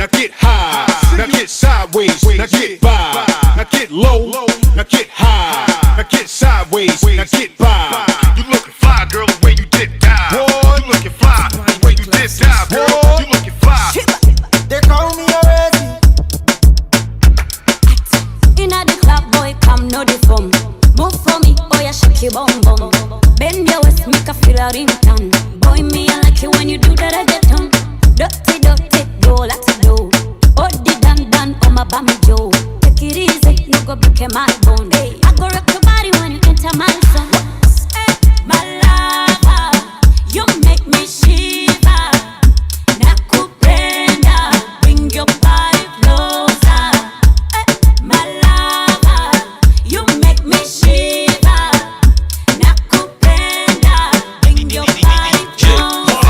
now get high, now get sideways, now get by, now get low, now get high, now get sideways, now get by. You looking fly, girl, the way you did dive. You looking fly, the way you did dive, girl. You looking fly. They call me Orezi. Inna the club, boy, come no the fun. Move for me, boy, I shake your bum bum. Bend your waist, make a feel a ringtone. Boy, me I like it when you do that I get on. Dirty, dirty, do like to do. Oh, the dan on my bammy Joe. Take it easy, no go break my bone. Hey, I go rock your body when you enter my zone. Hey, my lover, you make me shiver. Nakupenda, bring your body closer. Hey, my lover, you make me shiver. Nakupenda, bring your body closer.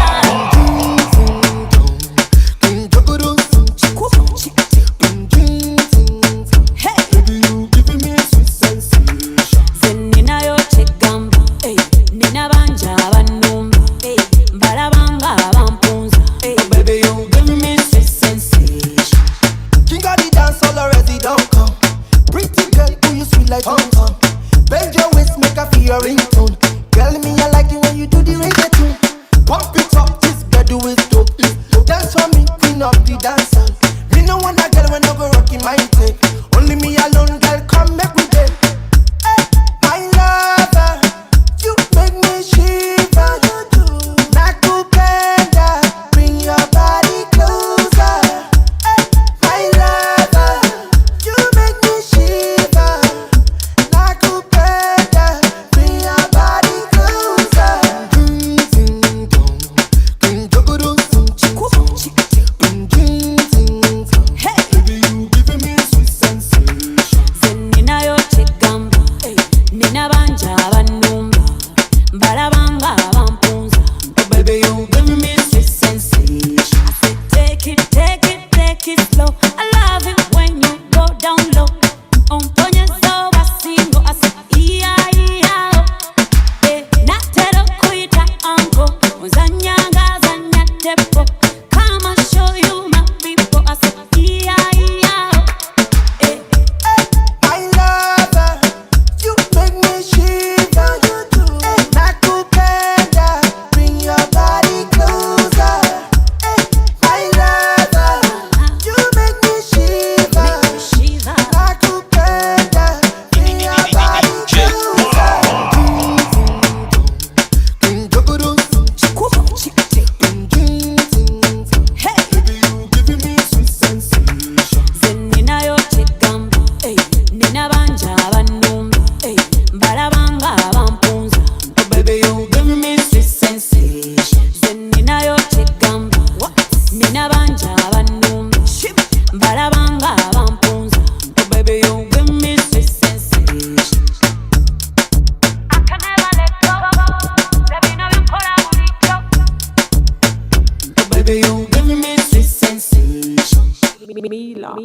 Like bend your waist, make a feel your ringtone. Girl, me I like it when you do the reggaeton. Pump it up, this bedu is dope. Dance for me, queen of the dancer. Me no want a girl when I go rocking my tape. Only me alone, girl, come make me dance. Hey, my lover, you make me shiver. Nakupenda, bring your body closer. Hey, my lover, you make me shiver. Take it slow. I love it when you go down low. Ponye soba singo asa iya. Natero kuita anko. Uzanyanga zanya tepo. Come and show you my people asa iya. My lover, you make me shiver. Nakupenda, bring your body closer. My lover, you make me shiver. Nakupenda, bring your body closer. Hey, baby, you giving me sweet sensation. zenina yo chegamba. Nina banja banumba. Balabanga bampunza. Oh baby, you giving me sweet sensation. Zenina yo chegamba. Nina banja banumba. Balabanga bampunza. Oh baby, you give me sweet sensation. I can never let go. Baby, no you call out Oh baby, you give me sweet sensation. Mila.